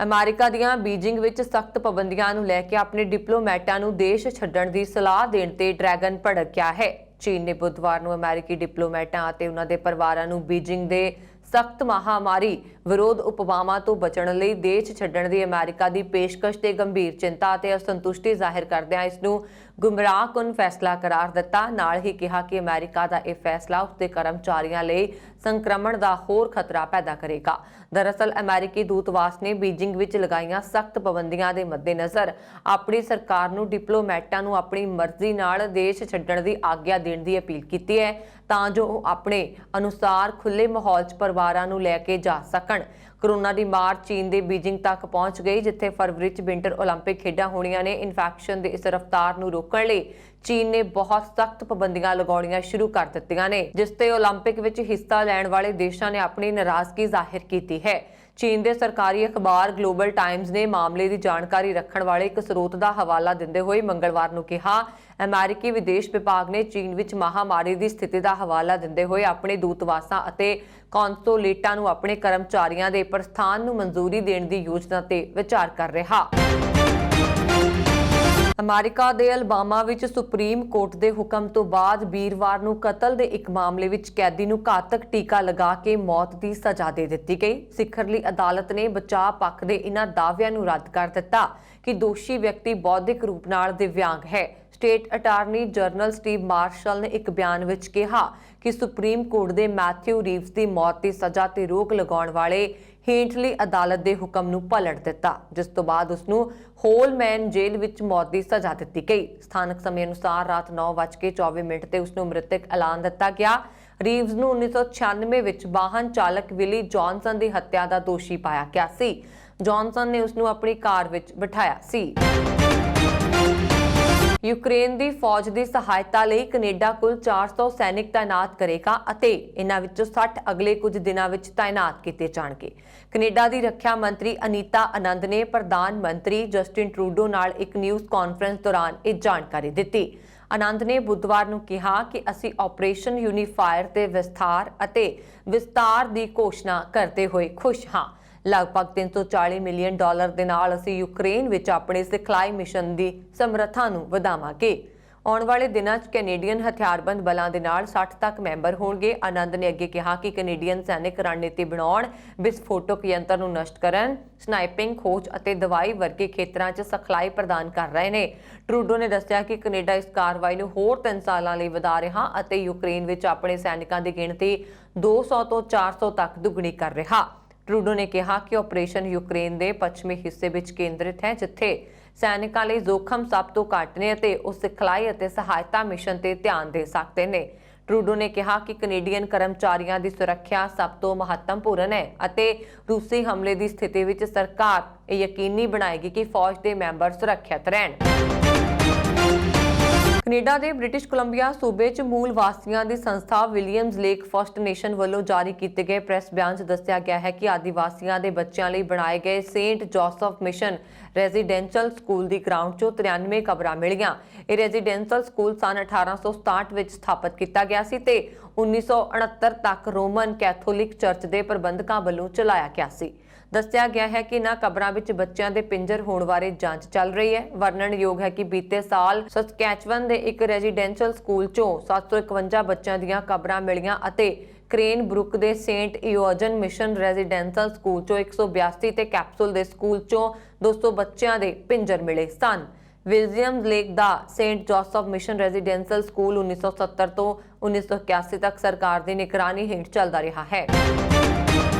ਅਮਰੀਕਾ ਦੀਆਂ ਬੀਜਿੰਗ ਵਿੱਚ ਸਖਤ ਪਾਬੰਦੀਆਂ ਨੂੰ ਲੈ ਕੇ ਆਪਣੇ ਡਿਪਲੋਮੈਟਾਂ ਨੂੰ ਦੇਸ਼ ਛੱਡਣ ਦੀ ਸਲਾਹ ਦੇਣ ਤੇ ਡਰੈਗਨ ਭੜਕਿਆ ਹੈ। ਚੀਨ ਨੇ ਬੁੱਧਵਾਰ ਨੂੰ ਅਮਰੀਕੀ ਡਿਪਲੋਮੈਟਾਂ ਅਤੇ ਉਹਨਾਂ ਦੇ ਪਰਿਵਾਰਾਂ ਨੂੰ ਬੀਜਿੰਗ ਦੇ ਸਖਤ ਮਹਾਮਾਰੀ ਵਿਰੋਧ ਉਪਵਾਵਾਂ ਤੋਂ ਬਚਣ ਲਈ ਦੇਸ਼ ਛੱਡਣ ਦੀ ਅਮਰੀਕਾ ਦੀ ਪੇਸ਼ਕਸ਼ ਤੇ ਗੰਭੀਰ ਚਿੰਤਾ ਅਤੇ ਅਸੰਤੁਸ਼ਟੀ ਜ਼ਾਹਿਰ ਕਰਦਿਆਂ ਇਸ ਨੂੰ ਗੁੰਮਰਾਹਕੁਨ ਫੈਸਲਾ ਕਰਾਰ ਦਿੱਤਾ। ਨਾਲ ਹੀ ਕਿਹਾ ਕਿ ਅਮਰੀਕਾ ਦਾ ਇਹ ਫੈਸਲਾ ਉਸਦੇ ਕਰਮਚਾਰੀਆਂ ਲਈ ਸੰਕਰਮਣ ਦਾ ਹੋਰ ਖਤਰਾ ਪੈਦਾ ਕਰੇਗਾ। ਦਰਅਸਲ ਅਮਰੀਕੀ ਦੂਤਵਾਸ ਨੇ ਬੀਜਿੰਗ ਵਿੱਚ ਲਗਾਈਆਂ ਸਖਤ ਪਾਬੰਦੀਆਂ ਦੇ ਮੱਦੇਨਜ਼ਰ ਆਪਣੀ ਸਰਕਾਰ ਨੂੰ ਡਿਪਲੋਮੈਟਾਂ ਨੂੰ ਆਪਣੀ ਮਰਜ਼ੀ ਨਾਲ ਦੇਸ਼ ਛੱਡਣ ਦੀ ਆਗਿਆ ਦੇਣ ਦੀ ਅਪੀਲ ਕੀਤੀ ਹੈ ਤਾਂ ਜੋ ਉਹ ਆਪਣੇ ਅਨੁਸਾਰ ਖੁੱਲੇ ਮਾਹੌਲ 'ਚ ਪਰਿਵਾਰਾਂ ਨੂੰ ਲੈ ਕੇ ਜਾ ਸਕਣ। ਕੋਰੋਨਾ ਦੀ ਮਾਰ ਚੀਨ ਦੇ ਬੀਜਿੰਗ ਤੱਕ ਪਹੁੰਚ ਗਈ ਜਿੱਥੇ ਫਰਵਰੀ 'ਚ ਵਿੰਟਰ ਓਲੰਪਿਕ ਖੇਡਾਂ ਹੋਣੀਆਂ ਨੇ। ਇਨਫੈਕਸ਼ਨ ਦੇ ਇਸ ਰਫ਼ਤਾਰ ਨੂੰ ਰੋਕਣ ਲਈ ਚੀਨ ਨੇ ਬਹੁਤ ਸਖਤ ਪਾਬੰਦੀਆਂ ਲਗਾਉਣੀਆਂ ਸ਼ੁਰੂ ਕਰ ਦਿੱਤੀਆਂ ਨੇ ਜਿਸ ਤੇ ਓਲੰਪਿਕ ਵਿੱਚ ਹਿੱਸਾ ਲੈਣ ਵਾਲੇ ਦੇਸ਼ਾਂ ਨੇ ਆਪਣੀ ਨਾਰਾਜ਼ਗੀ ਜ਼ਾਹਿਰ ਕੀਤੀ ਹੈ। ਚੀਨ ਦੇ ਸਰਕਾਰੀ ਅਖਬਾਰ ਗਲੋਬਲ ਟਾਈਮਜ਼ ਨੇ ਮਾਮਲੇ ਦੀ ਜਾਣਕਾਰੀ ਰੱਖਣ ਵਾਲੇ ਇੱਕ ਸਰੋਤ ਦਾ ਹਵਾਲਾ ਦਿੰਦੇ ਹੋਏ ਮੰਗਲਵਾਰ ਨੂੰ ਕਿਹਾ, ਅਮਰੀਕੀ ਵਿਦੇਸ਼ ਵਿਭਾਗ ਨੇ ਚੀਨ ਵਿੱਚ ਮਹਾਮਾਰੀ ਦੀ ਸਥਿਤੀ ਦਾ ਹਵਾਲਾ ਦਿੰਦੇ ਹੋਏ ਆਪਣੇ ਦੂਤਵਾਸਾਂ ਅਤੇ ਕੌਂਸੂਲੇਟਾਂ ਨੂੰ ਆਪਣੇ ਕਰਮਚਾਰੀਆਂ ਦੇ ਪ੍ਰਸਥਾਨ ਨੂੰ ਮਨਜ਼ੂਰੀ ਦੇਣ ਦੀ ਯੋਜਨਾ ਤੇ ਵਿਚਾਰ ਕਰ ਰਿਹਾ। ਅਮਰੀਕਾ ਦੇ ਅਲਬਾਮਾ ਵਿੱਚ ਸੁਪਰੀਮ ਕੋਰਟ ਦੇ ਹੁਕਮ ਤੋਂ ਬਾਅਦ ਵੀਰਵਾਰ ਨੂੰ ਕਤਲ ਦੇ ਇੱਕ ਮਾਮਲੇ ਵਿੱਚ ਕੈਦੀ ਨੂੰ ਘਾਤਕ ਟੀਕਾ ਲਗਾ ਕੇ ਮੌਤ ਦੀ ਸਜ਼ਾ ਦੇ ਦਿੱਤੀ ਗਈ। ਸਿਖਰਲੀ ਅਦਾਲਤ ਨੇ ਬਚਾਅ ਪੱਖ ਦੇ ਇਹਨਾਂ ਦਾਅਵਿਆਂ ਨੂੰ ਰੱਦ ਕਰ ਦਿੱਤਾ ਕਿ ਦੋਸ਼ੀ ਵਿਅਕਤੀ ਬੌਧਿਕ ਰੂਪ ਨਾਲ ਦਿਵਿਆਂਗ ਹੈ। State attorney general Steve Marshall ਨੇ ਇੱਕ ਬਿਆਨ ਵਿੱਚ ਕਿਹਾ ਕਿ ਸੁਪਰੀਮ ਕੋਰਟ ਦੇ ਮੈਥਿਊ ਰੀਵਜ਼ ਦੀ ਮੌਤ ਦੀ ਸਜ਼ਾ ਤੇ ਰੋਕ ਲਗਾਉਣ ਵਾਲੇ ਹੇਠਲੀ ਅਦਾਲਤ ਦੇ ਹੁਕਮ ਨੂੰ ਪਲਟ ਦਿੱਤਾ, ਜਿਸ ਤੋਂ ਬਾਅਦ ਉਸ ਨੂੰ ਹੋਲਮੈਨ ਜੇਲ੍ਹ ਵਿੱਚ ਮੌਤ ਦੀ ਸਜ਼ਾ ਦਿੱਤੀ ਗਈ। ਸਥਾਨਕ ਸਮੇਂ ਅਨੁਸਾਰ ਰਾਤ 9:24 ਤੇ ਉਸ ਨੂੰ ਮ੍ਰਿਤਕ ਐਲਾਨ ਦਿੱਤਾ ਗਿਆ। ਰੀਵਜ਼ ਨੂੰ 1996 ਵਿੱਚ ਵਾਹਨ ਚਾਲਕ ਵਿਲੀ ਜੌਨਸਨ ਦੀ ਹੱਤਿਆ ਦਾ ਦੋਸ਼ੀ ਪਾਇਆ ਗਿਆ ਸੀ। ਜੌਨਸਨ ਨੇ ਉਸ ਨੂੰ ਆਪਣੀ ਕਾਰ ਵਿੱਚ ਬਿਠਾਇਆ ਸੀ। ਯੂਕਰੇਨ ਦੀ ਫੌਜ ਦੀ ਸਹਾਇਤਾ ਲਈ ਕੈਨੇਡਾ ਕੁੱਲ 400 ਸੈਨਿਕ ਤਾਇਨਾਤ ਕਰੇਗਾ ਅਤੇ ਇਹਨਾਂ ਵਿੱਚੋਂ 60 ਅਗਲੇ ਕੁਝ ਦਿਨਾਂ ਵਿੱਚ ਤਾਇਨਾਤ ਕੀਤੇ ਜਾਣਗੇ। ਕੈਨੇਡਾ ਦੀ ਰੱਖਿਆ ਮੰਤਰੀ ਅਨੀਤਾ ਆਨੰਦ ਨੇ ਪ੍ਰਧਾਨ ਮੰਤਰੀ ਜਸਟਿਨ ਟਰੂਡੋ ਨਾਲ ਇੱਕ ਨਿਊਜ਼ ਕਾਨਫਰੰਸ ਦੌਰਾਨ ਇਹ ਜਾਣਕਾਰੀ ਦਿੱਤੀ। ਆਨੰਦ ਨੇ ਬੁੱਧਵਾਰ ਨੂੰ ਕਿਹਾ ਕਿ ਅਸੀਂ ਆਪਰੇਸ਼ਨ ਯੂਨੀਫਾਇਰ ਤੇ ਵਿਸਤਾਰ ਦੀ ਘੋਸ਼ਣਾ ਕਰਦੇ ਹੋਏ ਖੁਸ਼ ਹਾਂ। ਲਗਭਗ $340 ਮਿਲੀਅਨ ਦੇ ਨਾਲ ਅਸੀਂ ਯੂਕਰੇਨ ਵਿੱਚ ਆਪਣੇ ਸਿਖਲਾਈ ਮਿਸ਼ਨ ਦੀ ਸਮਰੱਥਾ ਨੂੰ ਵਧਾਵਾਂਗੇ। ਆਉਣ ਵਾਲੇ ਦਿਨਾਂ 'ਚ ਕੈਨੇਡੀਅਨ ਹਥਿਆਰਬੰਦ ਬਲਾਂ ਦੇ ਨਾਲ 60 ਤੱਕ ਮੈਂਬਰ ਹੋਣਗੇ। ਆਨੰਦ ਨੇ ਅੱਗੇ ਕਿਹਾ ਕਿ ਕੈਨੇਡੀਅਨ ਸੈਨਿਕ ਰਣਨੀਤੀ ਬਣਾਉਣ, ਵਿਸਫੋਟਕ ਯੰਤਰ ਨੂੰ ਨਸ਼ਟ ਕਰਨ, ਸਨਾਈਪਿੰਗ, ਖੋਜ ਅਤੇ ਦਵਾਈ ਵਰਗੇ ਖੇਤਰਾਂ 'ਚ ਸਿਖਲਾਈ ਪ੍ਰਦਾਨ ਕਰ ਰਹੇ ਨੇ। ਟਰੂਡੋ ਨੇ ਦੱਸਿਆ ਕਿ ਕੈਨੇਡਾ ਇਸ ਕਾਰਵਾਈ ਨੂੰ ਹੋਰ 3 ਸਾਲਾਂ ਲਈ ਵਧਾ ਰਿਹਾ ਅਤੇ ਯੂਕਰੇਨ ਵਿੱਚ ਆਪਣੇ ਸੈਨਿਕਾਂ ਦੀ ਗਿਣਤੀ 200 ਤੋਂ 400 ਤੱਕ ਦੁੱਗਣੀ ਕਰ ਰਿਹਾ। ਟਰੂਡੋ ਨੇ ਕਿਹਾ ਕਿ ਆਪਰੇਸ਼ਨ ਯੂਕਰੇਨ ਦੇ ਪੱਛਮੀ ਹਿੱਸੇ ਵਿੱਚ ਕੇਂਦਰਿਤ ਹੈ, ਜਿੱਥੇ ਸੈਨਿਕਾਂ ਲਈ ਜ਼ੋਖਮ ਸਭ ਤੋਂ ਘੱਟ ਨੇ ਅਤੇ ਉਹ ਸਿਖਲਾਈ ਅਤੇ ਸਹਾਇਤਾ ਮਿਸ਼ਨ ਤੇ ਧਿਆਨ ਦੇ ਸਕਦੇ ਨੇ। ਟਰੂਡੋ ਨੇ ਕਿਹਾ ਕਿ ਕੈਨੇਡੀਅਨ ਕਰਮਚਾਰੀਆਂ ਦੀ ਸੁਰੱਖਿਆ ਸਭ ਤੋਂ ਮਹੱਤਵਪੂਰਨ ਹੈ ਅਤੇ ਰੂਸੀ ਹਮਲੇ ਦੀ ਸਥਿਤੀ ਵਿੱਚ ਸਰਕਾਰ ਇਹ ਯਕੀਨੀ ਬਣਾਏਗੀ ਕਿ ਫੌਜ ਦੇ ਮੈਂਬਰ ਸੁਰੱਖਿਅਤ ਰਹਿਣ। ਕੈਨੇਡਾ ਦੇ ਬ੍ਰਿਟਿਸ਼ ਕੋਲੰਬੀਆ ਸੂਬੇ 'ਚ ਮੂਲ ਵਾਸੀਆਂ ਦੀ ਸੰਸਥਾ ਵਿਲੀਅਮਸ ਲੇਕ ਫਸਟ ਨੇਸ਼ਨ ਵੱਲੋਂ ਜਾਰੀ ਕੀਤੇ ਗਏ ਪ੍ਰੈਸ ਬਿਆਨ 'ਚ ਦੱਸਿਆ ਗਿਆ ਹੈ ਕਿ ਆਦੀਵਾਸੀਆਂ ਦੇ ਬੱਚਿਆਂ ਲਈ ਬਣਾਏ ਗਏ Saint Joseph mission residential school ਦੀ ਗਰਾਊਂਡ 'ਚੋਂ 93 ਕਬਰਾਂ ਮਿਲੀਆਂ। ਇਹ ਰੈਜ਼ੀਡੈਂਸ਼ੀਅਲ ਸਕੂਲ ਸਨ 1867 ਵਿੱਚ ਸਥਾਪਿਤ ਕੀਤਾ ਗਿਆ ਸੀ ਤੇ 1969 ਤੱਕ ਰੋਮਨ ਕੈਥੋਲਿਕ ਚਰਚ ਦੇ ਪ੍ਰਬੰਧਕਾਂ ਵੱਲੋਂ ਚਲਾਇਆ ਗਿਆ ਸੀ। ਦੱਸਿਆ ਗਿਆ ਹੈ ਕਿ ਇਹਨਾਂ ਕਬਰਾਂ ਵਿੱਚ ਬੱਚਿਆਂ ਦੇ ਪਿੰਜਰ ਹੋਣ ਬਾਰੇ ਜਾਂਚ ਚੱਲ ਰਹੀ ਹੈ। ਵਰਣਨਯੋਗ ਹੈ ਕਿ ਬੀਤੇ ਸਾਲ ਸਸਕੈਚਵਨ ਦੇ ਇੱਕ ਰੈਜ਼ੀਡੈਂਸ਼ੀਅਲ ਸਕੂਲ 'ਚੋਂ 751 ਬੱਚਿਆਂ ਦੀਆਂ ਕਬਰਾਂ ਮਿਲੀਆਂ ਅਤੇ ਕ੍ਰੇਨ ਬਰੁਕ ਦੇ ਸੇਂਟ ਇਓਜਨ ਮਿਸ਼ਨ ਰੈਜ਼ੀਡੈਂਸ਼ੀਅਲ ਸਕੂਲ 'ਚੋਂ 182 ਤੇ ਕੈਪਸੂਲ ਦੇ ਸਕੂਲ 'ਚੋਂ 200 ਬੱਚਿਆਂ ਦੇ ਪਿੰਜਰ ਮਿਲੇ ਸਨ। ਵਿਲੀਅਮਸ ਲੇਕ ਦਾ Saint Joseph mission residential school 1970 ਤੋਂ 1981 ਤੱਕ ਸਰਕਾਰ ਦੀ ਨਿਗਰਾਨੀ ਹੇਠ ਚੱਲਦਾ ਰਿਹਾ ਹੈ।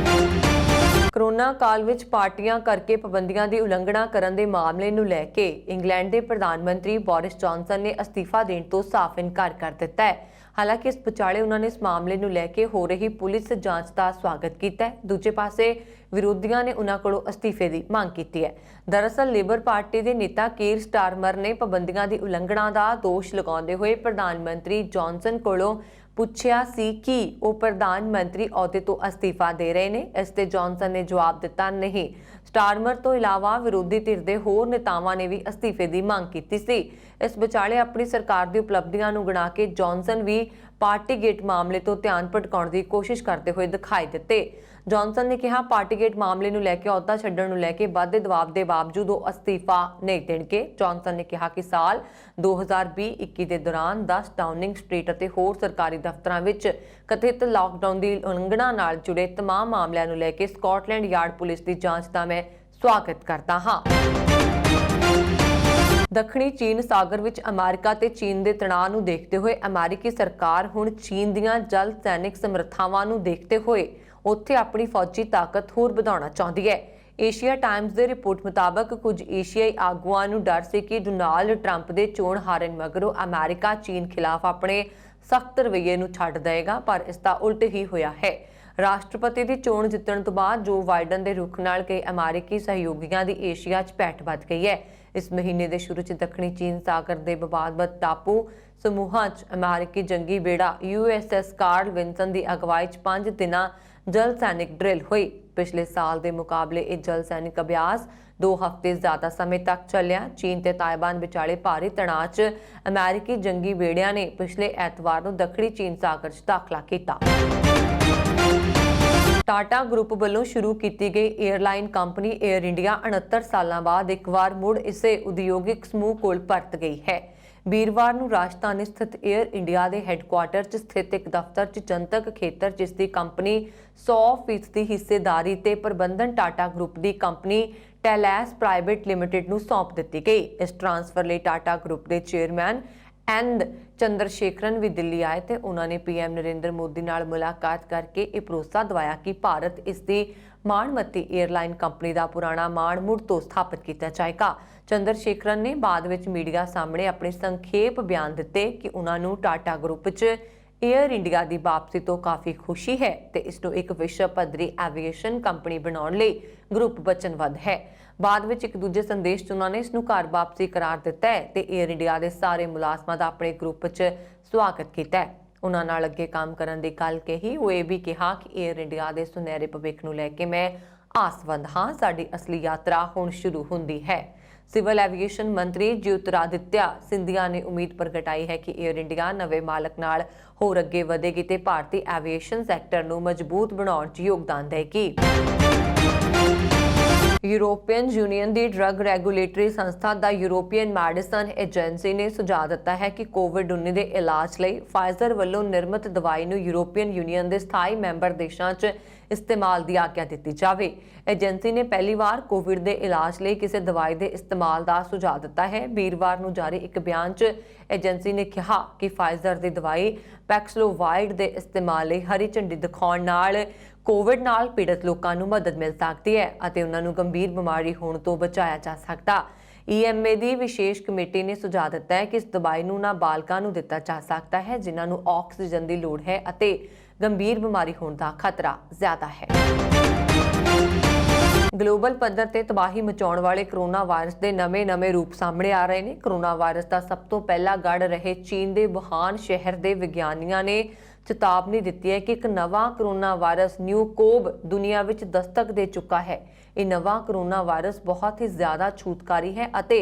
ਕੋਰੋਨਾ ਕਾਲ ਵਿੱਚ ਪਾਰਟੀਆਂ ਕਰਕੇ ਪਾਬੰਦੀਆਂ ਦੀ ਉਲੰਘਣਾ ਕਰਨ ਦੇ ਮਾਮਲੇ ਨੂੰ ਲੈ ਕੇ ਇੰਗਲੈਂਡ ਦੇ ਪ੍ਰਧਾਨ ਮੰਤਰੀ ਬੋਰਿਸ ਜੌਨਸਨ ਨੇ ਅਸਤੀਫਾ ਦੇਣ ਤੋਂ ਸਾਫ਼ ਇਨਕਾਰ ਕਰ ਦਿੱਤਾ ਹੈ। ਹਾਲਾਂਕਿ ਇਸ ਵਿਚਾਲੇ ਉਹਨਾਂ ਨੇ ਇਸ ਮਾਮਲੇ ਨੂੰ ਲੈ ਕੇ ਹੋ ਰਹੀ ਪੁਲਿਸ ਜਾਂਚ ਦਾ ਸਵਾਗਤ ਕੀਤਾ ਹੈ। ਦੂਜੇ ਪਾਸੇ ਵਿਰੋਧੀਆਂ ਨੇ ਉਹਨਾਂ ਕੋਲੋਂ ਅਸਤੀਫੇ ਦੀ ਮੰਗ ਕੀਤੀ ਹੈ। ਦਰਅਸਲ ਲੇਬਰ ਪਾਰਟੀ ਦੇ ਨੇਤਾ ਕੀਰ ਸਟਾਰਮਰ ਨੇ ਪਾਬੰਦੀਆਂ ਦੀ ਉਲੰਘਣਾ ਦਾ ਦੋਸ਼ ਲਗਾਉਂਦੇ ਹੋਏ ਪ੍ਰਧਾਨ ਮੰਤਰੀ ਜੌਨਸਨ ਕੋਲੋਂ ਪੁੱਛਿਆ ਸੀ ਕਿ ਉਹ ਪ੍ਰਧਾਨ ਮੰਤਰੀ ਅਹੁਦੇ ਤੋਂ ਅਸਤੀਫਾ ਦੇ ਰਹੇ ਨੇ। ਇਸ ਤੇ ਜੌਨਸਨ ਨੇ ਜਵਾਬ ਦਿੱਤਾ, ਨਹੀਂ। ਸਟਾਰਮਰ ਤੋਂ ਇਲਾਵਾ ਵਿਰੋਧੀ ਧਿਰ ਦੇ ਹੋਰ ਨੇਤਾਵਾਂ ਨੇ ਵੀ ਅਸਤੀਫੇ ਦੀ ਮੰਗ ਕੀਤੀ ਸੀ। ਇਸ ਵਿਚਾਲੇ ਆਪਣੀ ਸਰਕਾਰ ਦੀ ਉਪਲਬਧੀਆਂ ਨੂੰ ਗਿਣਾ ਕੇ ਜੌਨਸਨ ਵੀ ਪਾਰਟੀਗੇਟ ਮਾਮਲੇ ਤੋਂ ਧਿਆਨ ਭਟਕਾਉਣ ਦੀ ਕੋਸ਼ਿਸ਼ ਕਰਦੇ ਹੋਏ ਦਿਖਾਈ ਦਿੱਤੇ। ਜੌਨਸਨ ਨੇ ਕਿਹਾ ਪਾਰਟੀਗੇਟ ਮਾਮਲੇ ਨੂੰ ਲੈ ਕੇ ਅਹੁਦਾ ਛੱਡਣ ਨੂੰ ਲੈ ਕੇ ਵੱਧਦੇ ਦਬਾਅ ਦੇ ਬਾਵਜੂਦ ਉਹ ਅਸਤੀਫਾ ਨਹੀਂ ਦੇਣਗੇ। ਜੌਨਸਨ ਨੇ ਕਿਹਾ ਕਿ ਸਾਲ 2020-21 ਦੇ ਦੌਰਾਨ 10 ਡਾਊਨਿੰਗ ਸਟਰੀਟ ਅਤੇ ਹੋਰ ਸਰਕਾਰੀ ਦਫ਼ਤਰਾਂ ਵਿੱਚ ਕਥਿਤ ਲਾਕਡਾਊਨ ਦੀ ਉਲੰਘਣਾ ਨਾਲ ਜੁੜੇ ਤਮਾਮ ਮਾਮਲਿਆਂ ਨੂੰ ਲੈ ਕੇ ਸਕਾਟਲੈਂਡ ਯਾਰਡ ਪੁਲਿਸ ਦੀ ਜਾਂਚ ਦਾ ਮੈਂ ਸਵਾਗਤ ਕਰਦਾ ਹਾਂ। ਦੱਖਣੀ ਚੀਨ ਸਾਗਰ ਵਿੱਚ ਅਮਰੀਕਾ ਤੇ ਚੀਨ ਦੇ ਤਣਾਅ ਨੂੰ ਦੇਖਦੇ ਹੋਏ ਅਮਰੀਕੀ ਸਰਕਾਰ ਹੁਣ ਚੀਨ ਦੀਆਂ ਜਲ ਸੈਨਿਕ ਸਮਰੱਥਾਵਾਂ ਨੂੰ ਦੇਖਦੇ ਹੋਏ ਉੱਥੇ ਆਪਣੀ ਫੌਜੀ ਤਾਕਤ ਹੋਰ ਵਧਾਉਣਾ ਚਾਹੁੰਦੀ ਹੈ। ਏਸ਼ੀਆ ਟਾਈਮਜ਼ ਦੇ ਰਿਪੋਰਟ ਮੁਤਾਬਕ ਕੁਝ ਏਸ਼ੀਆਈ ਆਗੂਆਂ ਨੂੰ ਡਰ ਸੀ ਕਿ ਡੋਨਾਲਡ ਟਰੰਪ ਦੇ ਚੋਣ ਹਾਰਨ ਮਗਰੋਂ ਅਮਰੀਕਾ ਚੀਨ ਖਿਲਾਫ ਆਪਣੇ ਸਖਤ ਰਵੱਈਏ ਨੂੰ ਛੱਡ ਦੇਵੇਗਾ, ਪਰ ਇਸ ਦਾ ਉਲਟ ਹੀ ਹੋਇਆ ਹੈ। ਰਾਸ਼ਟਰਪਤੀ ਦੀ ਚੋਣ ਜਿੱਤਣ ਤੋਂ ਬਾਅਦ ਜੋ ਬਾਈਡਨ ਦੇ ਰੁਖ ਨਾਲ ਕਈ ਅਮਰੀਕੀ ਸਹਿਯੋਗੀਆਂ ਦੀ ਏਸ਼ੀਆ 'ਚ ਪੈਠ ਵੱਧ ਗਈ ਹੈ। ਇਸ ਮਹੀਨੇ ਦੇ ਸ਼ੁਰੂ 'ਚ ਦੱਖਣੀ ਚੀਨ ਸਾਗਰ ਦੇ ਵਿਵਾਦਤ ਟਾਪੂ ਸਮੂਹਾਂ 'ਚ ਅਮਰੀਕੀ ਜੰਗੀ ਬੇੜਾ USS ਕਾਰਲ ਵਿਨਸਨ ਦੀ ਅਗਵਾਈ 'ਚ 5 ਦਿਨਾਂ ਜਲ ਸੈਨਿਕ ਡਰਿਲ ਹੋਈ। ਪਿਛਲੇ ਸਾਲ ਦੇ ਮੁਕਾਬਲੇ ਇਹ ਜਲ ਸੈਨਿਕ ਅਭਿਆਸ 2 ਹਫ਼ਤੇ ਜ਼ਿਆਦਾ ਸਮੇਂ ਤੱਕ ਚੱਲਿਆ। ਚੀਨ ਤੇ ਤਾਇਵਾਨ ਵਿਚਾਲੇ ਭਾਰੀ ਤਣਾਅ 'ਚ ਅਮਰੀਕੀ ਜੰਗੀ ਬੇੜਿਆਂ ਨੇ ਪਿਛਲੇ ਐਤਵਾਰ ਨੂੰ ਦੱਖਣੀ ਚੀਨ ਸਾਗਰ 'ਚ ਦਾਖਲਾ ਕੀਤਾ। ਟਾਟਾ ਗਰੁੱਪ ਵੱਲੋਂ ਸ਼ੁਰੂ ਕੀਤੀ ਗਈ 에ਅਰਲਾਈਨ ਕੰਪਨੀ 에ਅਰ ਇੰਡੀਆ 69 ਸਾਲਾਂ ਬਾਅਦ ਇੱਕ ਵਾਰ ਮੁੜ ਇਸੇ ਉਦਯੋਗਿਕ ਸਮੂਹ ਕੋਲ ਪਰਤ ਗਈ ਹੈ। ਵੀਰਵਾਰ ਨੂੰ ਰਾਜਧਾਨੀ ਸਥਿਤ ਏਅਰ ਇੰਡੀਆ ਦੇ ਹੈੱਡਕੁਆਰਟਰ 'ਚ ਸਥਿਤ ਇੱਕ ਦਫ਼ਤਰ 'ਚ ਜਨਤਕ ਖੇਤਰ ਜਿਸ ਦੀ ਕੰਪਨੀ 100% ਹਿੱਸੇਦਾਰੀ ਤੇ ਪ੍ਰਬੰਧਨ ਟਾਟਾ ਗਰੁੱਪ ਦੀ ਕੰਪਨੀ ਟੈਲੈਸ ਪ੍ਰਾਈਵੇਟ ਲਿਮਟਿਡ ਨੂੰ ਸੌਂਪ ਦਿੱਤੀ ਗਈ। ਇਸ ਟ੍ਰਾਂਸਫਰ ਲਈ ਟਾਟਾ ਗਰੁੱਪ ਦੇ ਚੇਅਰਮੈਨ ਐਨ ਚੰਦਰਸ਼ੇਖਰਨ ਵੀ ਦਿੱਲੀ ਆਏ ਤੇ ਉਹਨਾਂ ਨੇ ਪੀਐਮ ਨਰਿੰਦਰ ਮੋਦੀ ਨਾਲ ਮੁਲਾਕਾਤ ਕਰਕੇ ਇਹ ਭਰੋਸਾ ਦਿਵਾਇਆ ਕਿ ਭਾਰਤ ਇਸ ਦੀ ਮਾਣਮੱਤੀ ਏਅਰਲਾਈਨ ਕੰਪਨੀ ਦਾ ਪੁਰਾਣਾ ਮਾਣ ਮੁੜ ਤੋਂ ਸਥਾਪਿਤ ਕੀਤਾ ਜਾਏਗਾ। ਚੰਦਰਸ਼ੇਖਰਨ ਨੇ ਬਾਅਦ ਵਿੱਚ ਮੀਡੀਆ ਸਾਹਮਣੇ ਆਪਣੇ ਸੰਖੇਪ ਬਿਆਨ ਦਿੱਤੇ ਕਿ ਉਹਨਾਂ ਨੂੰ ਟਾਟਾ ਗਰੁੱਪ 'ਚ ਏਅਰ ਇੰਡੀਆ ਦੀ ਵਾਪਸੀ ਤੋਂ ਕਾਫੀ ਖੁਸ਼ੀ ਹੈ ਤੇ ਇਸ ਨੂੰ ਇੱਕ ਵਿਸ਼ਵ ਪੱਧਰੀ ਐਵੀਏਸ਼ਨ ਕੰਪਨੀ ਬਣਾਉਣ ਲਈ ਗਰੁੱਪ ਵਚਨਬੱਧ ਹੈ। ਬਾਅਦ ਵਿੱਚ ਇੱਕ ਦੂਜੇ ਸੰਦੇਸ਼ 'ਚ ਉਹਨਾਂ ਨੇ ਇਸ ਨੂੰ ਘਰ ਵਾਪਸੀ ਕਰਾਰ ਦਿੱਤਾ ਹੈ ਤੇ ਏਅਰ ਇੰਡੀਆ ਦੇ ਸਾਰੇ ਮੁਲਾਜ਼ਮਾਂ ਦਾ ਆਪਣੇ ਗਰੁੱਪ 'ਚ ਸਵਾਗਤ ਕੀਤਾ ਹੈ। ਉਹਨਾਂ ਨਾਲ ਅੱਗੇ ਕੰਮ ਕਰਨ ਦੀ ਗੱਲ ਕਹੀ। ਉਹ ਇਹ ਵੀ ਕਿਹਾ ਕਿ ਏਅਰ ਇੰਡੀਆ ਦੇ ਸੁਨਹਿਰੇ ਭਵਿੱਖ ਨੂੰ ਲੈ ਕੇ ਮੈਂ ਆਸਵੰਦ ਹਾਂ। ਸਾਡੀ ਅਸਲੀ ਯਾਤਰਾ ਹੁਣ ਸ਼ੁਰੂ ਹੁੰਦੀ ਹੈ। ਸਿਵਲ ਐਵੀਏਸ਼ਨ ਮੰਤਰੀ ਜਯੋਤਿਰਾਦਿੱਤਿਆ ਸਿੰਧੀਆ ਨੇ ਉਮੀਦ ਪ੍ਰਗਟਾਈ ਹੈ ਕਿ ਏਅਰ ਇੰਡੀਆ ਨਵੇਂ ਮਾਲਕ ਨਾਲ ਹੋਰ ਅੱਗੇ ਵਧੇਗੀ ਤੇ ਭਾਰਤੀ ਐਵੀਏਸ਼ਨ ਸੈਕਟਰ ਨੂੰ ਮਜ਼ਬੂਤ ਬਣਾਉਣ 'ਚ ਯੋਗਦਾਨ ਦੇਵੇਗੀ। यूरोपियन यूनियन की ड्रग रेगुलेटरी संस्था द यूरोपियन मैडिसन एजेंसी ने सुझाव दिता है कि कोविड-19 के इलाज लई फाइजर वालों निर्मित दवाई नूं यूरोपियन यूनियन के स्थाई मैंबर देशों च इस्तेमाल की आग्या दी जाए। एजेंसी ने पहली बार कोविड के इलाज लई किसी दवाई के इस्तेमाल का सुझाव दिता है। वीरवार नूं जारी एक बयान च एजेंसी ने कहा कि फाइजर की दवाई पैक्सलोवाइड के इस्तेमाल लई हरी झंडी दिखाउण नाल कोविड नाल पीड़ित लोगों को मदद मिल सकती है और उन्होंने गंभीर बीमारी होने तो बचाया जा सकता। EMA की विशेष कमेटी ने सुझाव दिता है कि इस दवाई को नाबालगां नूं दिता जा सकता है जिन्होंने ऑक्सीजन की लोड़ है और गंभीर बीमारी होने का खतरा ज्यादा है। ग्लोबल पद्धर ते तबाही मचाउण वाले कोरोना वायरस के नवे रूप सामने आ रहे हैं। कोरोना वायरस का सब तो पहला गढ़ रहे चीन के वुहान शहर के विग्यानियों ने चेतावनी दी है कि एक नवा कोरोना वायरस न्यूकोव दुनिया विच दस्तक दे चुका है। ये नवा कोरोना वायरस बहुत ही ज्यादा छूतकारी है और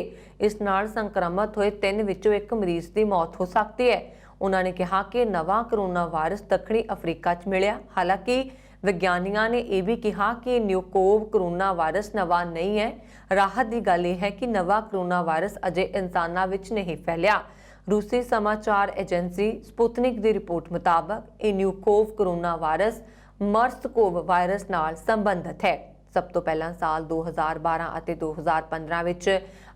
इस नाल संक्रमित हुए 3 विचों 1 मरीज की मौत हो सकती है। उन्होंने कहा कि नवा कोरोना वायरस दक्षिणी अफ्रीका च मिलिया। हालांकि विग्यानियों ने यह भी कहा कि न्यूकोव कोरोना वायरस नवा नहीं है। राहत की गल यह है कि नवा कोरोना वायरस अजे इंसानों विच नहीं फैलिया। रूसी समाचार एजेंसी स्पुतनिक की रिपोर्ट मुताबक ये न्यूकोव कोरोना वायरस मर्स-कोव वायरस नाल संबंधित है। सब तो पहला साल 2012 और 2015 विच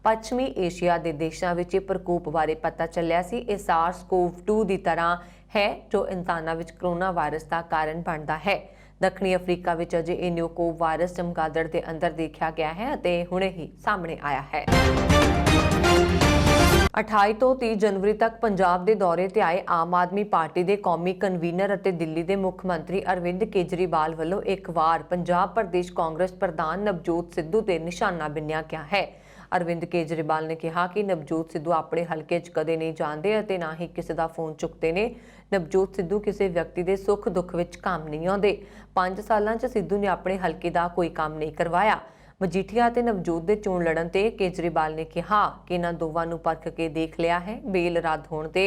पश्चिमी एशिया के देशों में प्रकोप बारे पता चलिया सी। ये SARS-CoV-2 की तरह है जो इंसानों में कोरोना वायरस का कारण बनता है। दक्षिणी अफ्रीका में अजे ये न्यूकोव वायरस चमगादड़ के अंदर देखा गया है और हुणे ही सामने आया है। 28 ਤੋਂ 30 जनवरी तक पंजाब के दौरे ते आए आम आदमी पार्टी के कौमी कन्वीनर और दिल्ली के मुख मंत्री अरविंद केजरीवाल वालों एक बार पंजाब प्रदेश कांग्रेस प्रधान नवजोत सिद्धू ते निशाना बिन्या गया है। अरविंद केजरीवाल ने कहा कि नवजोत सिद्धू अपने हल्के च कदे नहीं जाते और ना ही किसी का फोन चुकते ने। नवजोत सिद्धू किसी व्यक्ति के सुख दुख विच काम नहीं आते। 5 सालों च सिद्धू ने अपने हल्के का कोई काम नहीं करवाया। मजीठिया ते नवजोत दे चोण लड़न ते केजरीवाल ने कहा कि इन्हां दोवां नूं परख के देख लिया है। बेल रद्द होने ते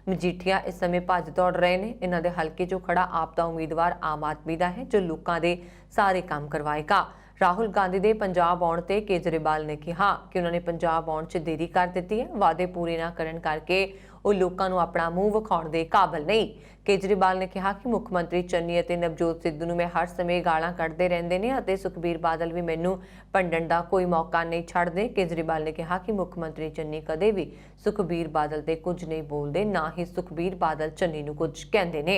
मजीठिया इस समय भज दौड़ रहे हैं। इन्हां दे हल्के चों खड़ा आप दा उम्मीदवार आम आदमी दा है जो लोकां दे सारे काम करवाएगा। राहुल गांधी दे पंजाब आउण ते केजरीवाल ने कहा कि उन्होंने पंजाब आउण च देरी कर दी है। वादे पूरे ना करन करके वो लोगों को अपना मूँह विखाउण दे काबिल नहीं। केजरीवाल ने कहा कि मुख मंत्री चन्नी और नवजोत सिद्धू नूं मैं हर समय गालां कढ़दे रहिंदे ने अते सुखबीर बादल भी मैनूं भंडण दा कोई मौका नहीं छड्डदे। केजरीवाल ने कहा कि मुख मंत्री चन्नी कदे भी सुखबीर बादल ते कुछ नहीं बोलते, ना ही सुखबीर बादल चन्नी नूं कुछ कहंदे ने।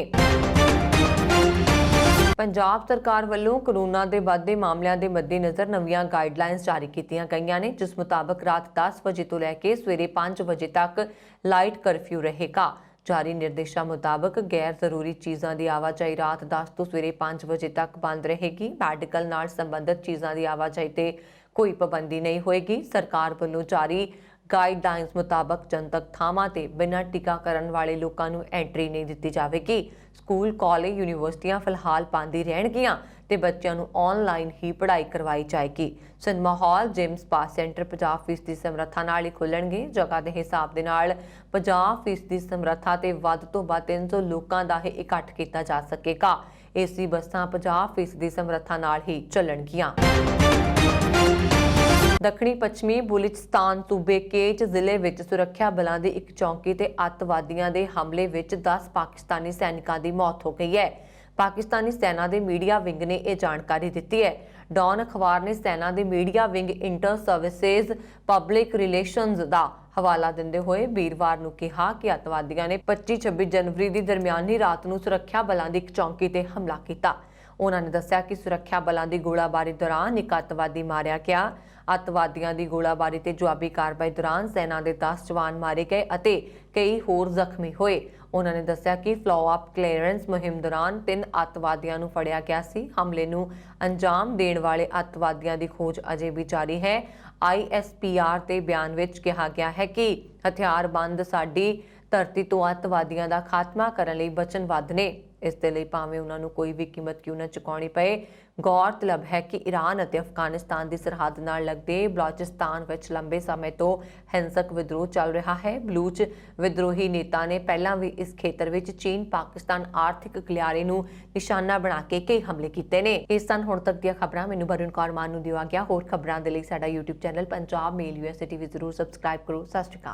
पंजाब सरकार वालों कोरोना के बढ़ते मामलों के मद्देनज़र नवीं गाइडलाइनस जारी कीतियां गईयां ने जिस मुताबक रात 10 बजे तो लैके सवेरे 5 बजे तक लाइट कर्फ्यू रहेगा। जारी निर्देशों मुताबक गैर जरूरी चीज़ों की आवाजाही रात 10 तो सवेरे 5 बजे तक बंद रहेगी। मैडिकल नाल संबंधित चीज़ों की आवाजाही ते कोई पाबंदी नहीं होएगी। सरकार वालों जारी गाइडलाइनस मुताबक जनतक थावां ते बिना टीकाकरण वाले लोगों को एंट्री नहीं दी जाएगी। स्कूल कॉलेज यूनिवर्सिटियां फिलहाल बंद ही रहणगियां ते बच्चों को ऑनलाइन ही पढ़ाई करवाई जाएगी। Cinema hall gym spa centre 50% समर्था नाल ही खुलणगे। जगह के हिसाब के नाल 50% समर्था ते वध तो वध 300 लोगों का ही इकट्ठ किया जा सकेगा। एसी बसां 50% समर्था नाल ही चलणगियां। ਦੱਖਣੀ ਪੱਛਮੀ ਬਲੂਚਿਸਤਾਨ ਸੂਬੇ ਕੇਚ ਜ਼ਿਲ੍ਹੇ ਵਿੱਚ ਸੁਰੱਖਿਆ ਬਲਾਂ ਦੀ ਇੱਕ ਚੌਕੀ ਤੇ ਅੱਤਵਾਦੀਆਂ ਦੇ ਹਮਲੇ ਵਿੱਚ 10 ਪਾਕਿਸਤਾਨੀ ਸੈਨਿਕਾਂ ਦੀ ਮੌਤ ਹੋ ਗਈ ਹੈ। ਪਾਕਿਸਤਾਨੀ ਸੈਨਾ ਦੇ ਮੀਡੀਆ ਵਿੰਗ ਨੇ ਇਹ ਜਾਣਕਾਰੀ ਦਿੱਤੀ ਹੈ। ਡੌਨ ਅਖਬਾਰ ਨੇ ਸੈਨਾ ਦੇ media wing inter services public relations ਦਾ ਹਵਾਲਾ ਦਿੰਦੇ ਹੋਏ ਵੀਰਵਾਰ ਨੂੰ ਕਿਹਾ ਕਿ ਅੱਤਵਾਦੀਆਂ ਨੇ 25-26 ਜਨਵਰੀ ਦੀ ਦਰਮਿਆਨੀ ਰਾਤ ਨੂੰ ਸੁਰੱਖਿਆ ਬਲਾਂ ਦੀ ਇੱਕ ਚੌਕੀ ਤੇ ਹਮਲਾ ਕੀਤਾ। ਉਹਨਾਂ ਨੇ ਦੱਸਿਆ ਕਿ ਸੁਰੱਖਿਆ ਬਲਾਂ ਦੀ ਗੋਲਾਬਾਰੀ ਦੌਰਾਨ ਇੱਕ ਅੱਤਵਾਦੀ ਮਾਰਿਆ ਗਿਆ। ਅੱਤਵਾਦੀਆਂ ਦੀ ਗੋਲਾਬਾਰੀ ਤੇ ਜਵਾਬੀ ਕਾਰਵਾਈ ਦੌਰਾਨ ਸੈਨਾ ਦੇ 10 ਜਵਾਨ ਮਾਰੇ ਗਏ ਅਤੇ ਕਈ ਹੋਰ ਜ਼ਖਮੀ ਹੋਏ। ਉਹਨਾਂ ਨੇ ਦੱਸਿਆ ਕਿ ਫਲੋ-ਅਪ ਕਲੀਅਰੈਂਸ ਮੁਹਿੰਮ ਦੌਰਾਨ 3 ਅੱਤਵਾਦੀਆਂ ਨੂੰ ਫੜਿਆ ਗਿਆ ਸੀ। ਹਮਲੇ ਨੂੰ ਅੰਜਾਮ ਦੇਣ ਵਾਲੇ ਅੱਤਵਾਦੀਆਂ ਦੀ ਖੋਜ ਅਜੇ ਵੀ ਜਾਰੀ ਹੈ। ISPR ਦੇ ਬਿਆਨ ਵਿੱਚ ਕਿਹਾ ਗਿਆ ਹੈ ਕਿ ਹਥਿਆਰਬੰਦ ਸਾਡੀ ਧਰਤੀ ਤੋਂ ਅੱਤਵਾਦੀਆਂ ਦਾ ਖਾਤਮਾ ਕਰਨ ਲਈ ਵਚਨਬੱਧ ਨੇ। ਇਸ ਦੇ ਲਈ ਭਾਵੇਂ ਉਹਨਾਂ ਨੂੰ ਕੋਈ ਵੀ ਕੀਮਤ ਕਿਉਂ ਨਾ ਚੁਕਾਉਣੀ ਪਏ। ਗੌਰਤਲਬ ਹੈ ਕਿ ਈਰਾਨ ਅਤੇ ਅਫਗਾਨਿਸਤਾਨ ਦੀ ਸਰਹੱਦ ਨਾਲ ਲੱਗਦੇ ਬਲੋਚਿਸਤਾਨ ਵਿੱਚ ਲੰਬੇ ਸਮੇਂ ਤੋਂ ਹਿੰਸਕ ਵਿਦਰੋਹ ਚੱਲ ਰਿਹਾ ਹੈ। ਬਲੂਚ ਵਿਦਰੋਹੀ ਨੇਤਾ ਨੇ ਪਹਿਲਾਂ ਵੀ ਇਸ ਖੇਤਰ ਵਿੱਚ ਚੀਨ ਪਾਕਿਸਤਾਨ ਆਰਥਿਕ ਗਲਿਆਰੇ ਨੂੰ ਨਿਸ਼ਾਨਾ ਬਣਾ ਕੇ ਕਈ ਹਮਲੇ ਕੀਤੇ ਨੇ। ਇਹ ਸਨ ਹੁਣ ਤੱਕ ਦੀਆਂ ਖਬਰਾਂ। ਮੈਨੂੰ ਵਰੁਣ ਕੌਰ ਮਾਨ ਨੂੰ ਦਿਓ ਗਿਆ। ਹੋਰ ਖਬਰਾਂ ਦੇ ਲਈ ਸਾਡਾ YouTube ਚੈਨਲ ਪੰਜਾਬ ਮੇਲ USA TV ਜ਼ਰੂਰ ਸਬਸਕ੍ਰਾਈਬ ਕਰੋ। ਸਤਿ ਸ਼੍ਰੀ ਅਕਾਲ।